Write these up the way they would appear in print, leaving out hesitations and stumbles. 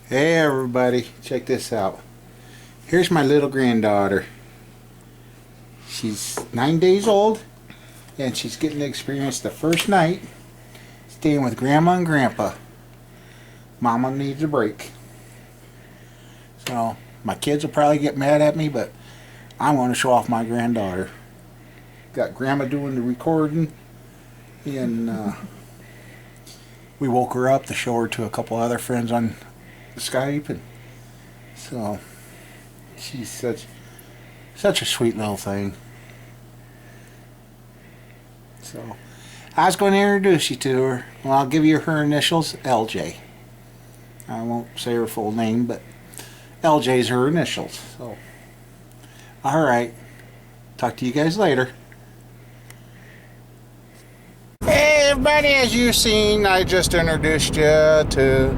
Hey everybody, check this out. Here's my little granddaughter. She's 9 days old and she's getting to experience the first night staying with Grandma and Grandpa. Mama needs a break. So my kids will probably get mad at me, but I want to show off my granddaughter. Got Grandma doing the recording, and we woke her up to show her to a couple other friends on Skype, and so she's such a sweet little thing. So I was going to introduce you to her. Well, I'll give you her initials, LJ. I won't say her full name, but LJ's her initials. So alright, talk to you guys later. Hey everybody, as you've seen, I just introduced you to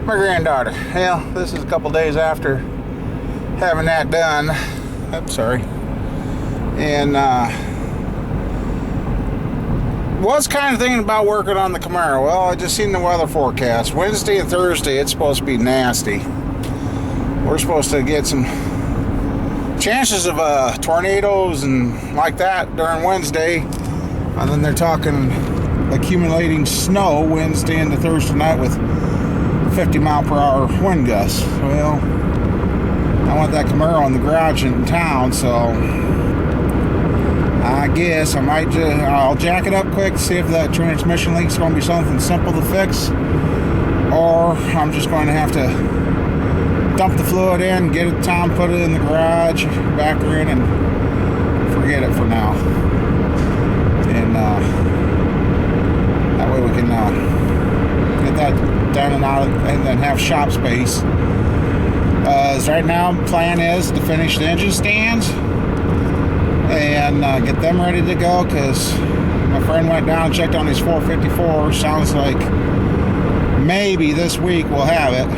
my granddaughter. Well, this is a couple days after having that done. I'm sorry. And was kind of thinking about working on the Camaro. Well, I just seen the weather forecast. Wednesday and Thursday, it's supposed to be nasty. We're supposed to get some chances of tornadoes and like that during Wednesday. And then they're talking accumulating snow Wednesday into Thursday night with 50-mile-per-hour wind gusts. Well, I want that Camaro in the garage in town, so I guess I might I'll jack it up quick, see if that transmission leak's going to be something simple to fix, or I'm just going to have to dump the fluid in, get it to town, put it in the garage, back her in, and forget it for now. And that way we can get that done and out, and then have shop space. Right now, plan is to finish the engine stands and get them ready to go, because my friend went down and checked on his 454. Sounds like maybe this week we'll have it.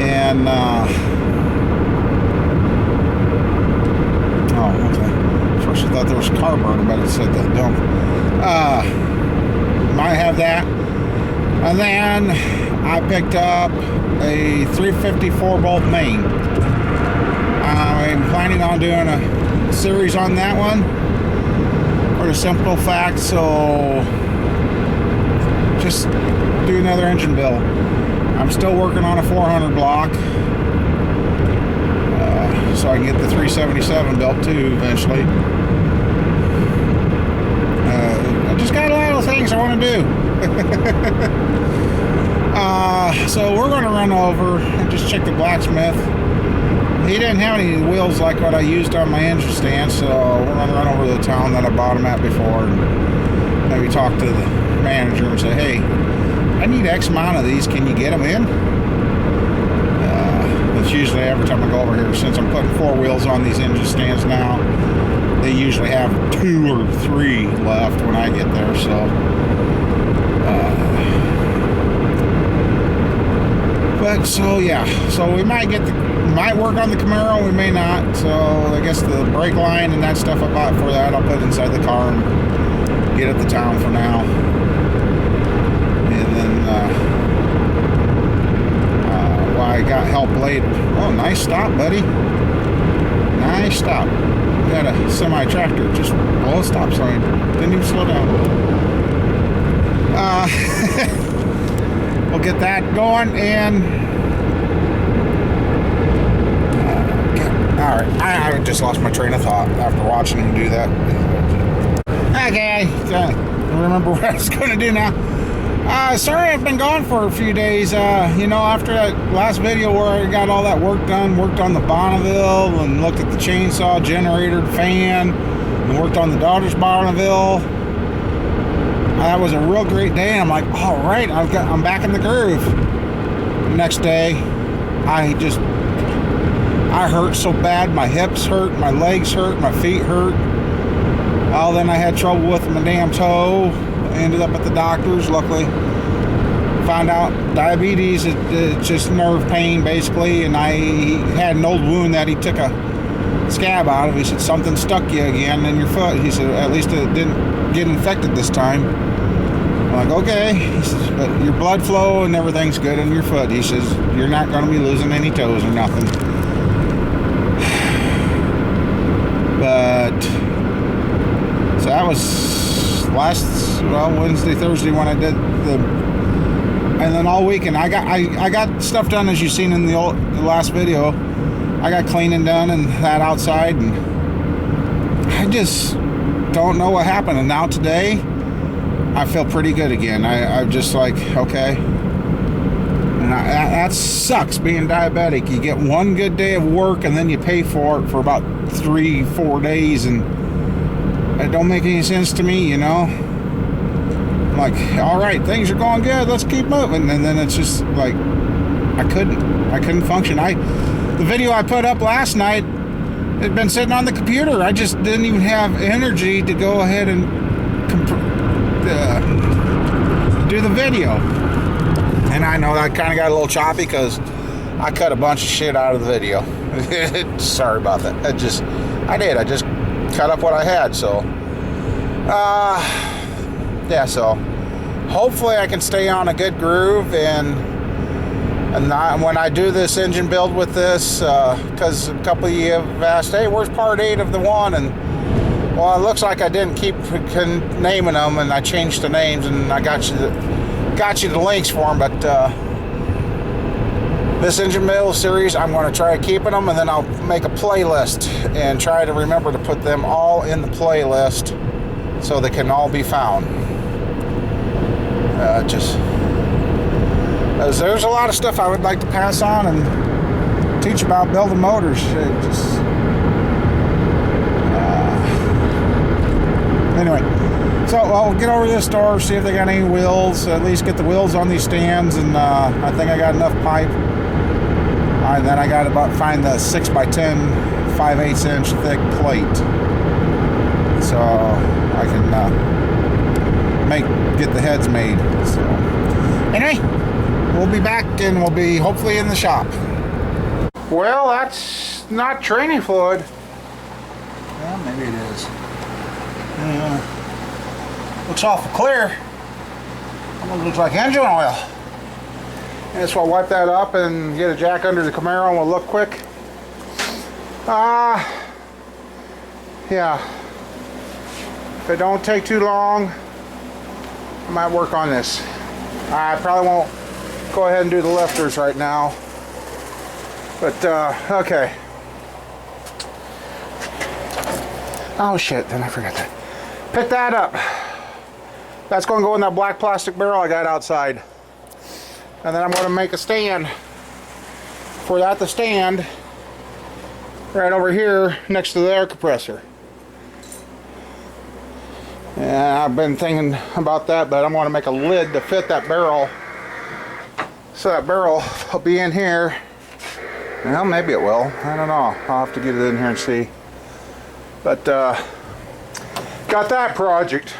And oh, okay. First I thought there was a car burning, but it said that don't. Might have that. And then I picked up a 354 bolt main. I'm planning on doing a series on that one for the simple fact, so just do another engine build. I'm still working on a 400 block, so I can get the 377 built too eventually. I just got a lot of things I want to do. So we're going to run over and just check the blacksmith. He didn't have any wheels like what I used on my engine stand, so we're going to run over to the town that I bought them at before and maybe talk to the manager and say, hey, I need X amount of these, can you get them in? It's usually every time I go over here, since I'm putting 4 wheels on these engine stands now, they usually have 2 or 3 left when I get there, so but so yeah, so we might might work on the Camaro, we may not. So I guess the brake line and that stuff I bought for that I'll put inside the car and get it to town for now. And then well, I got help later. Oh, nice stop, buddy. Nice stop. Got a semi-tractor just below a stop sign. Didn't even slow down. We'll get that going, and all right, I just lost my train of thought after watching him do that. Okay, I remember what I was going to do now. Sorry I've been gone for a few days. You know, after that last video where I got all that work done, worked on the Bonneville and looked at the chainsaw, generator, fan, and worked on the daughter's Bonneville. That was a real great day, and I'm like, all right, I'm back in the groove. The next day, I hurt so bad. My hips hurt, my legs hurt, my feet hurt. Well, then I had trouble with my damn toe. Ended up at the doctor's. Luckily, found out diabetes. It's just nerve pain, basically. And he had an old wound that he took a scab out of. He said, something stuck you again in your foot. He said, at least it didn't get infected this time. I'm like, okay. He says, but your blood flow and everything's good in your foot. He says, you're not going to be losing any toes or nothing. But, so that was Wednesday, Thursday when I did and then all weekend I got stuff done, as you've seen in the last video. I got cleaning done and that outside, and I just don't know what happened. And now today, I feel pretty good again. I'm just like, okay. And that sucks being diabetic. You get one good day of work and then you pay for it for about 3-4 days, and it don't make any sense to me, you know. I'm like, all right, things are going good, let's keep moving. And then it's just like, I couldn't function. The video I put up last night had been sitting on the computer. I just didn't even have energy to go ahead and do the video. And I know that kind of got a little choppy because I cut a bunch of shit out of the video. Sorry about that. I just cut up what I had. So yeah, so hopefully I can stay on a good groove, and when I do this engine build with this, because a couple of you have asked, hey, where's part 8 of the one? And well, it looks like I didn't keep naming them, and I changed the names, and I got you the links for them. But this engine build series, I'm going to try keeping them, and then I'll make a playlist and try to remember to put them all in the playlist so they can all be found. There's a lot of stuff I would like to pass on and teach about building motors. Anyway, so I'll get over to this store, see if they got any wheels, at least get the wheels on these stands, and I think I got enough pipe. And then I got to find the 6x10 5/8 inch thick plate, so I can get the heads made. So anyway, we'll be back, and we'll be hopefully in the shop. Well, that's not training fluid. Well, maybe it is. Looks awful clear. Almost looks like engine oil. And so I'll wipe that up and get a jack under the Camaro, and we'll look quick. Yeah. If it don't take too long, I might work on this. I probably won't go ahead and do the lifters right now. But, okay. Oh shit, then I forgot that. Pick that up. That's going to go in that black plastic barrel I got outside. And then I'm going to make a stand for that to stand right over here next to the air compressor. And I've been thinking about that, but I'm going to make a lid to fit that barrel. So that barrel will be in here. Well, maybe it will. I don't know. I'll have to get it in here and see. But got that project.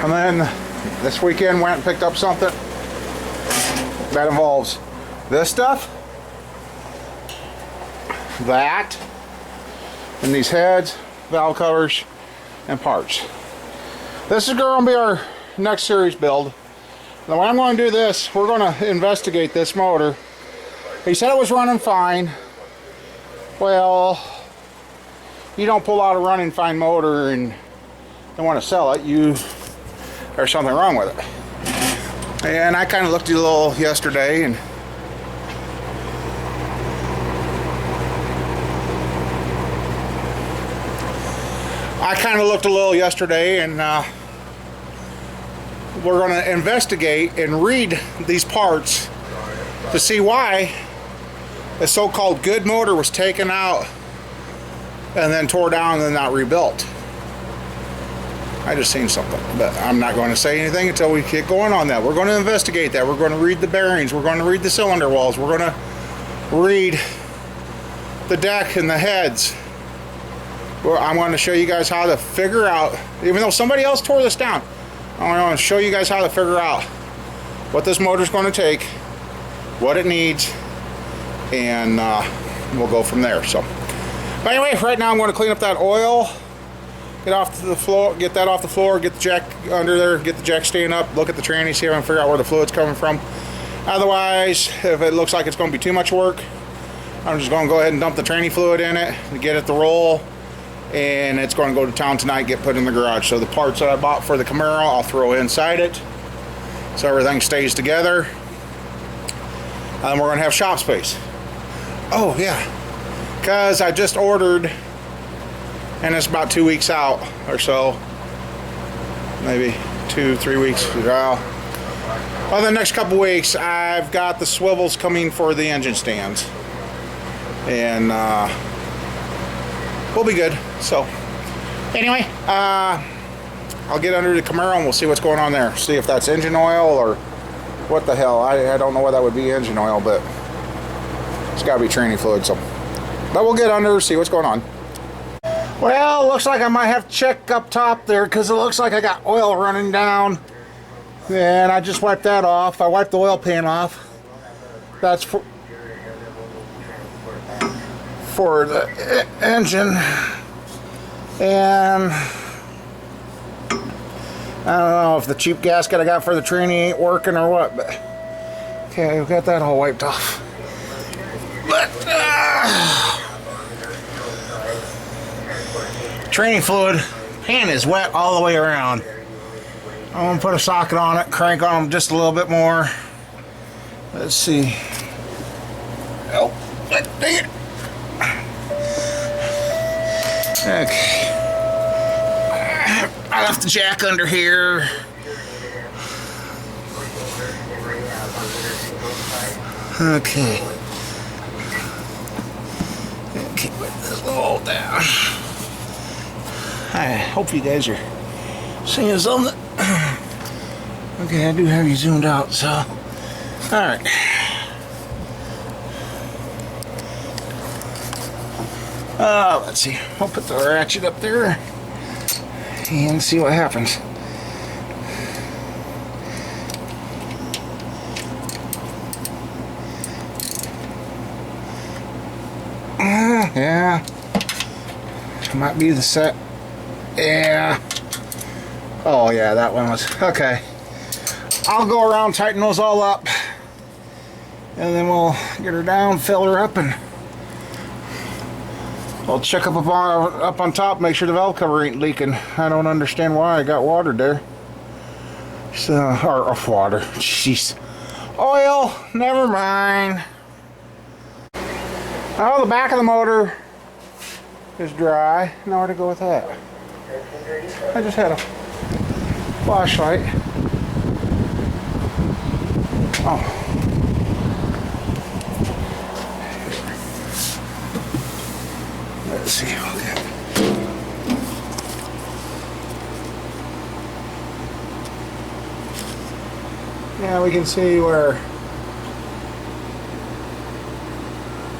And then this weekend went and picked up something that involves this stuff, that, and these heads, valve covers, and parts. This is going to be our next series build. Now when I'm going to do this, we're going to investigate this motor. He said it was running fine. Well, you don't pull out a running fine motor and don't want to sell it. There's something wrong with it. And I kind of looked at it a little yesterday, and we're going to investigate and read these parts to see why the so-called good motor was taken out and then tore down and then not rebuilt. I just seen something, but I'm not going to say anything until we get going on that. We're going to investigate that. We're going to read the bearings. We're going to read the cylinder walls. We're going to read the deck and the heads. I'm going to show you guys how to figure out, even though somebody else tore this down, I'm going to show you guys how to figure out what this motor is going to take, what it needs, and we'll go from there. So, but anyway, right now I'm going to clean up that oil get off the floor, get that off the floor, get the jack under there, get the jack stand up, look at the tranny, see if I can figure out where the fluid's coming from. Otherwise, if it looks like it's going to be too much work, I'm just going to go ahead and dump the tranny fluid in it and get it to roll, and it's going to go to town tonight, get put in the garage. So the parts that I bought for the Camaro, I'll throw inside it so everything stays together. And we're going to have shop space. Oh yeah, because I just ordered, and it's about 2 weeks out or so, maybe 2-3 weeks. Well, the next couple weeks, I've got the swivels coming for the engine stands, and we'll be good. So anyway, I'll get under the Camaro and we'll see what's going on there. See if that's engine oil or what the hell. I don't know why that would be engine oil, but it's got to be tranny fluid. So, but we'll get under, see what's going on. Well, looks like I might have to check up top there because it looks like I got oil running down. And I just wiped that off. I wiped the oil pan off. That's for the engine. And I don't know if the cheap gasket I got for the tranny ain't working or what, but okay, we got that all wiped off. But tranny fluid, pan is wet all the way around. I'm going to put a socket on it, crank on them just a little bit more. Let's see. Oh, dang it. Okay. I left the jack under here. Okay. Okay, put this all down. I hope you guys are seeing something. Okay, I do have you zoomed out, so. Alright. Let's see. I'll put the ratchet up there and see what happens. Yeah. Might be the set. Yeah. Oh yeah, that one was. Okay. I'll go around, tighten those all up, and then we'll get her down, fill her up, and I'll check up on top, make sure the valve cover ain't leaking. I don't understand why I got water there. So, or water. Jeez. Oil. Never mind. Oh, the back of the motor is dry. Now where to go with that? I just had a flashlight. Oh. Let's see. Okay. Yeah, we can see where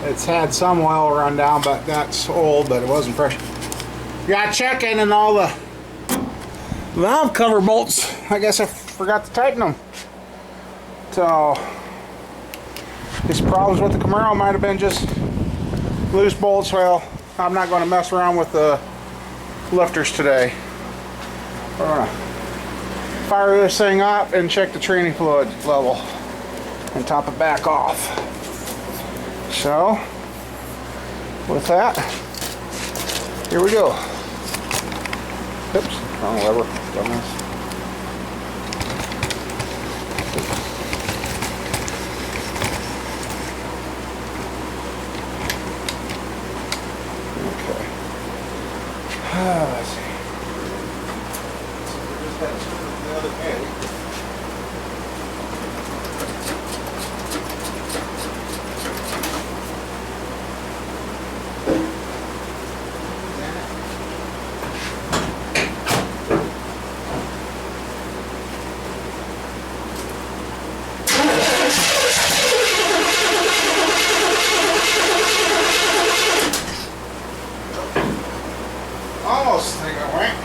it's had some oil run down, but that's old, but it wasn't fresh. Got checking and all the valve cover bolts. I guess I forgot to tighten them. So, these problems with the Camaro might have been just loose bolts. Well, I'm not going to mess around with the lifters today. We're going to fire this thing up and check the tranny fluid level and top it back off. So, with that, here we go. Oops, wrong lever. Dumbass. Let's see. Just had the other day. Almost think I went.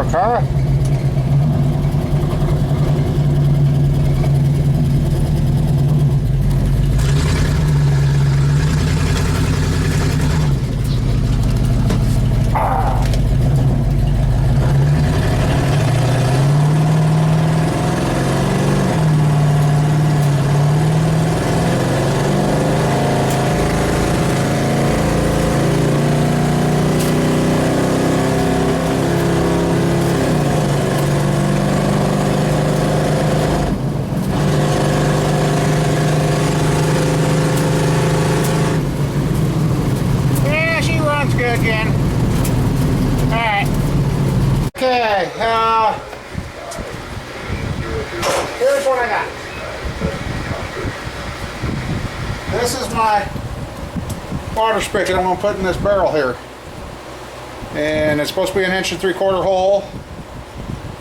Okay. Good again. Alright. Okay, here's what I got. This is my water spigot I'm going to put in this barrel here. And it's supposed to be an 1 3/4 hole,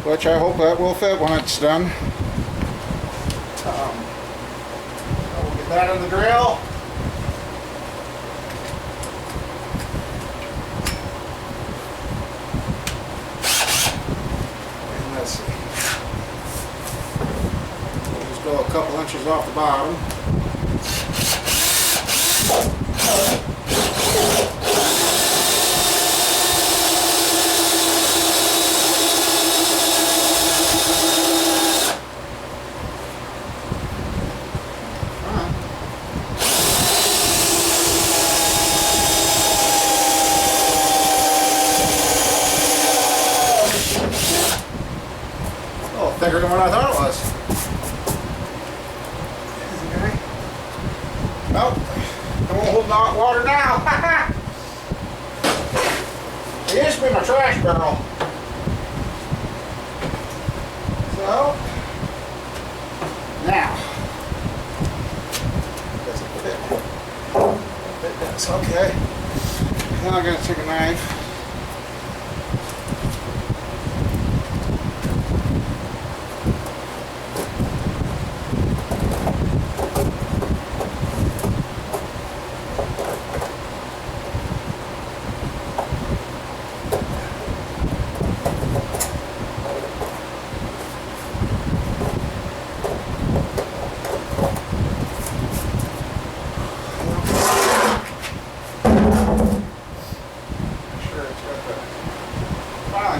which I hope that will fit when it's done. We'll get that in the drill. Go a couple inches off the bottom. A little thicker than what I thought it was. Nope, I won't hold hot water now. It used to be my trash barrel. So, now, does it fit? It does, okay. Then I'm going to take a knife.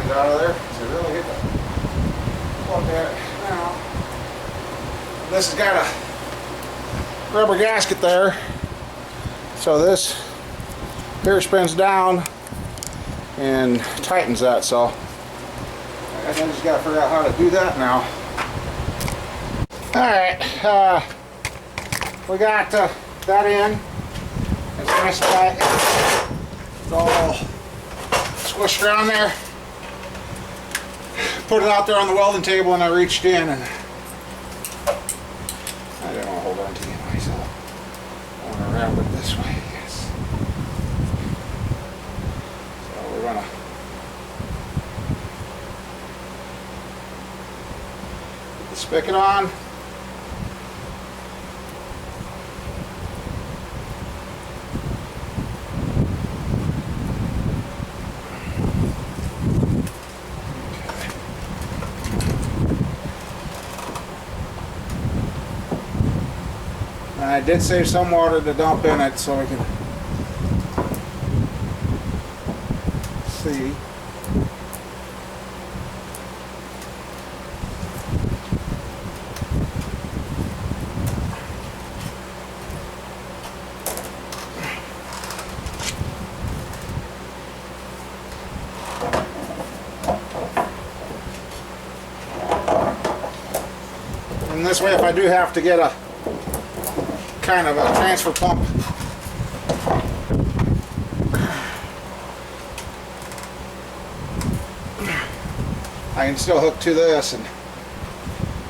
Out of there, so really hit the plug that now. This has got a rubber gasket there, so this here spins down and tightens that. So I just got to figure out how to do that now. All right, we got that in. It's nice and tight. It's all squished around there. Put it out there on the welding table and I reached in and I didn't want to hold on to it anyway, so I want to wrap it this way, yes. So we're going to put the spigot on. I did save some water to dump in it so we can see. And this way, if I do have to get a kind of a transfer pump, I can still hook to this. And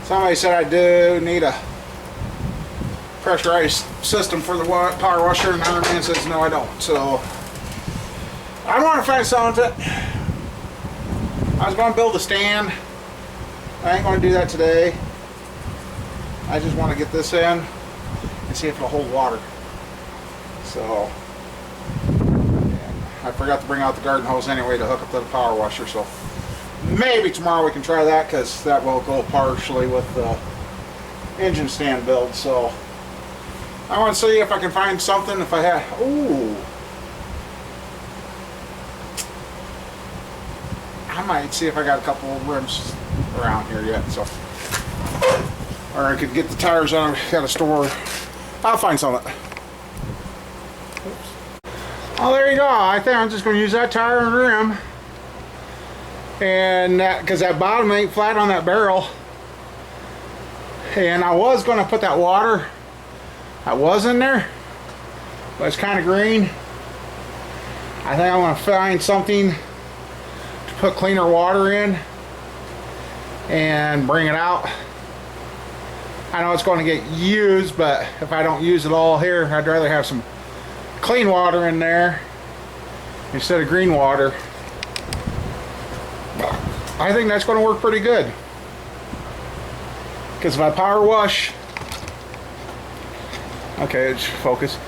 somebody said I do need a pressurized system for the power washer, and another man says no, I don't. So I'm on the fence on it. I was going to build a stand. I ain't going to do that today. I just want to get this in and see if it'll hold water. So, and I forgot to bring out the garden hose anyway to hook up to the power washer, so maybe tomorrow we can try that, because that will go partially with the engine stand build. So I want to see if I can find something. If I have, ooh, I might see if I got a couple of rims around here yet. So, or I could get the tires out of a store. I'll find something. Oh, there you go. I think I'm just going to use that tire and rim, and that, because that bottom ain't flat on that barrel. And I was going to put that water that was in there, but it's kind of green. I think I want to find something to put cleaner water in and bring it out. I know it's going to get used, but if I don't use it all here, I'd rather have some clean water in there instead of green water. I think that's going to work pretty good, because if I power wash, okay, it's focus.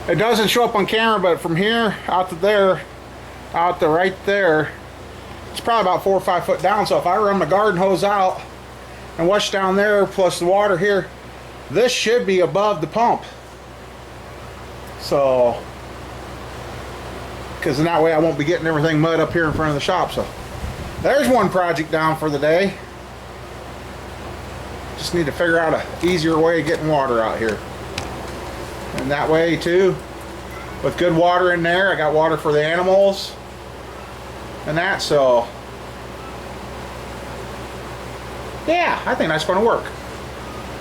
It doesn't show up on camera, but from here out to there, out to right there, it's probably about 4 or 5 foot down. So if I run my garden hose out and wash down there plus the water here, this should be above the pump. So, because in that way I won't be getting everything mud up here in front of the shop. So there's one project down for the day. Just need to figure out an easier way of getting water out here. And that way too, with good water in there, I got water for the animals and that. So yeah, I think that's going to work.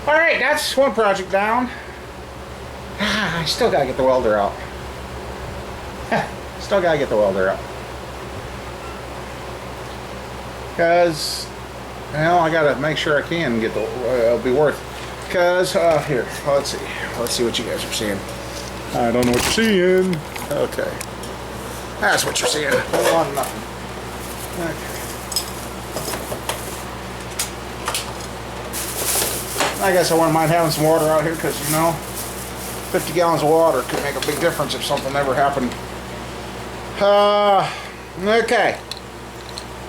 All right, that's one project down. I still got to get the welder out. Still got to get the welder out. Because, well, I got to make sure I can get the, it'll be worth. Because, here, let's see what you guys are seeing. I don't know what you're seeing. Okay. That's what you're seeing. Hold on, nothing. Okay. I guess I wouldn't mind having some water out here, because, you know, 50 gallons of water could make a big difference if something ever happened. Okay.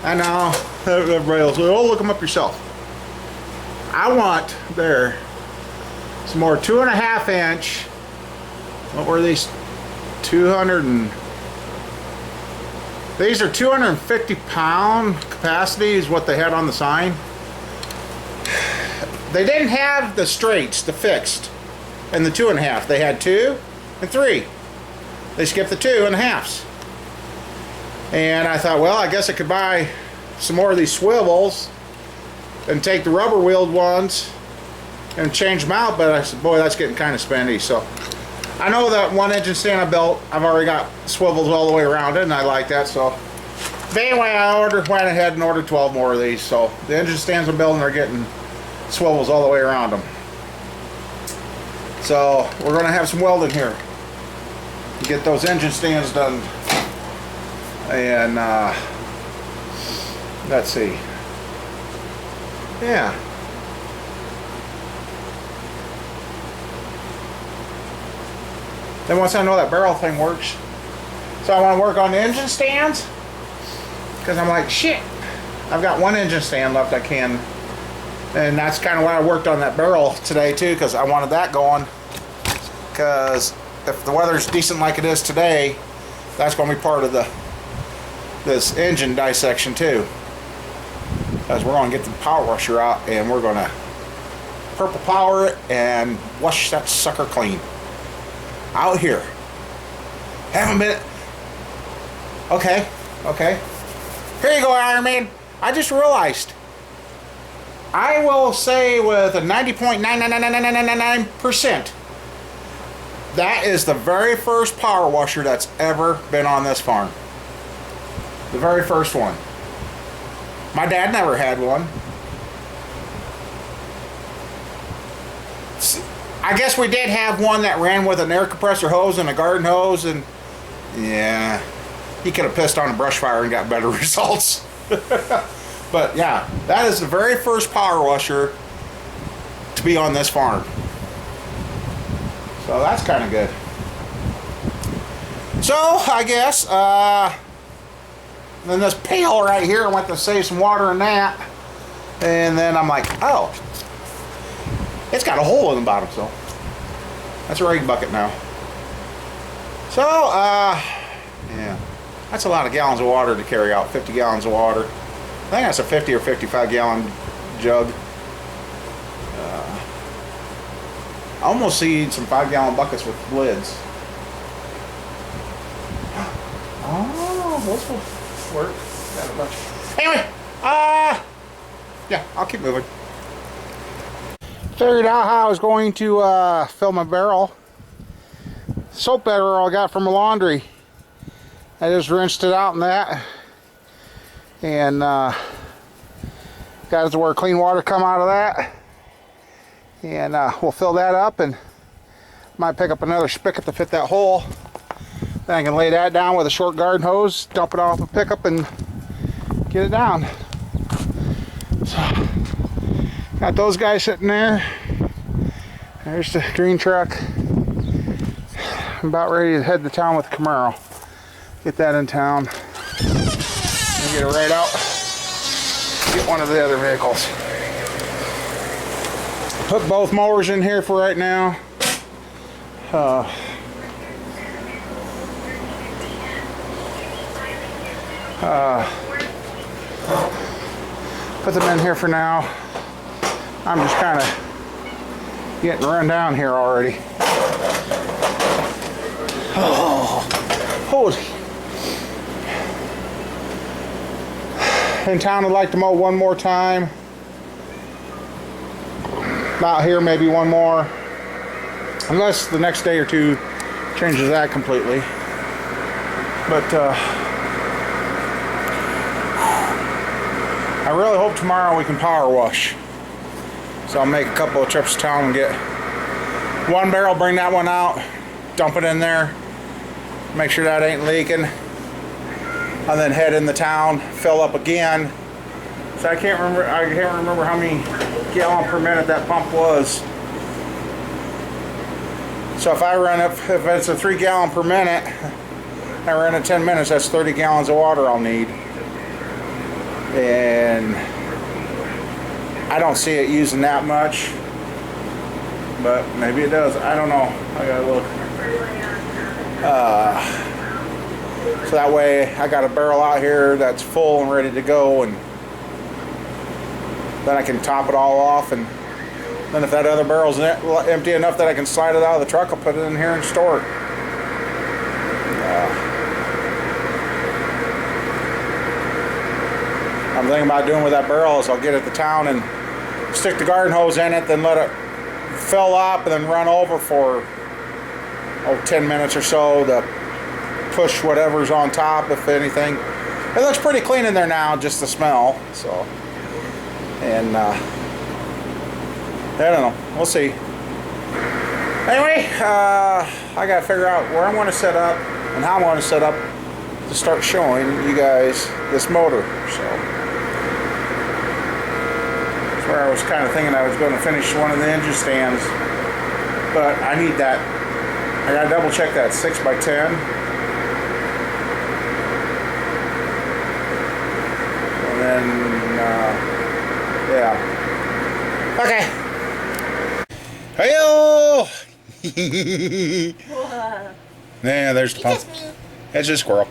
I know. Everybody else, oh, look them up yourself. I want there some more 2.5 inch. What were these? 200 and these are 250 pound capacity is what they had on the sign. They didn't have the straights, the fixed, and the 2.5. They had 2 and 3. They skipped the 2.5s. And I thought, well, I guess I could buy some more of these swivels and take the rubber wheeled ones and change them out. But I said, boy, that's getting kind of spendy. So I know that one engine stand I built, I've already got swivels all the way around it, and I like that. So but anyway, I went ahead and ordered 12 more of these. So the engine stands I'm building are getting swivels all the way around them. So we're going to have some welding here to get those engine stands done. And let's see. Yeah. Then once I know that barrel thing works, so I want to work on the engine stands, because I'm like, shit, I've got one engine stand left I can. And that's kind of why I worked on that barrel today too, because I wanted that going. Because if the weather's decent like it is today, that's going to be part of this engine dissection too. Because we're going to get the power washer out and we're going to purple power it and wash that sucker clean. Out here. Haven't been. Okay. Here you go, Iron Man. I just realized. I will say with a 90.99999% that is the very first power washer that's ever been on this farm. The very first one. My dad never had one. I guess we did have one that ran with an air compressor hose and a garden hose, and yeah, he could have pissed on a brush fire and got better results. But yeah, that is the very first power washer to be on this farm. So that's kind of good. So I guess And then this pail right here, I went to save some water in that. And then I'm like, oh, it's got a hole in the bottom, so that's a rag bucket now. So, yeah, that's a lot of gallons of water to carry out, 50 gallons of water. I think that's a 50 or 55 gallon jug. I almost see some 5 gallon buckets with lids. Oh, those will work. Got a bunch. Anyway, yeah, I'll keep moving. Figured out how I was going to fill my barrel. Soap barrel I got from the laundry. I just rinsed it out in that. And got it to where clean water come out of that. And we'll fill that up and might pick up another spigot to fit that hole. Then I can lay that down with a short garden hose, dump it off the pickup and get it down. So, got those guys sitting there. There's the green truck. I'm about ready to head to town with the Camaro. Get that in town. And get it right out. Get one of the other vehicles. Put both mowers in here for right now. Put them in here for now. I'm just kind of getting run down here already. Oh, holy. In town, I'd like to mow one more time. Out here, maybe one more. Unless the next day or two changes that completely. But I really hope tomorrow we can power wash. So I'll make a couple of trips to town and get one barrel, bring that one out, dump it in there, make sure that ain't leaking, and then head in the town, fill up again. So I can't remember how many gallon per minute that pump was. So if I run it, if it's a 3 gallon per minute, I run it 10 minutes, that's 30 gallons of water I'll need. And I don't see it using that much, but maybe it does. I don't know. I gotta look. So that way I got a barrel out here that's full and ready to go, and then I can top it all off, and then if that other barrel's empty enough that I can slide it out of the truck, I'll put it in here and store it. I'm thinking about doing with that barrel is I'll get it to town and stick the garden hose in it, then let it fill up and then run over for 10 minutes or so to push whatever's on top, if anything. It looks pretty clean in there now, just the smell. So, and I don't know, we'll see. Anyway, I gotta figure out where I'm going to set up and how I'm going to set up to start showing you guys this motor. So that's where I was kind of thinking I was going to finish one of the engine stands, but I need that. I gotta double check that 6x10. And then, yeah. Okay. Hey-o! Yeah, there's the pump. It's just a squirrel.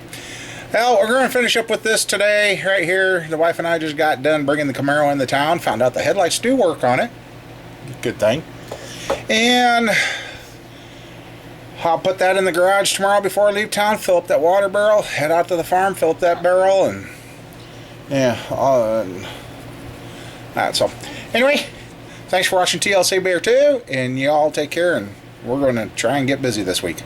Well, we're going to finish up with this today, right here. The wife and I just got done bringing the Camaro into town. Found out the headlights do work on it. Good thing. And I'll put that in the garage tomorrow before I leave town. Fill up that water barrel. Head out to the farm. Fill up that barrel. And yeah. Alright, so anyway, thanks for watching TLC Bear 2. And y'all take care. And we're going to try and get busy this week.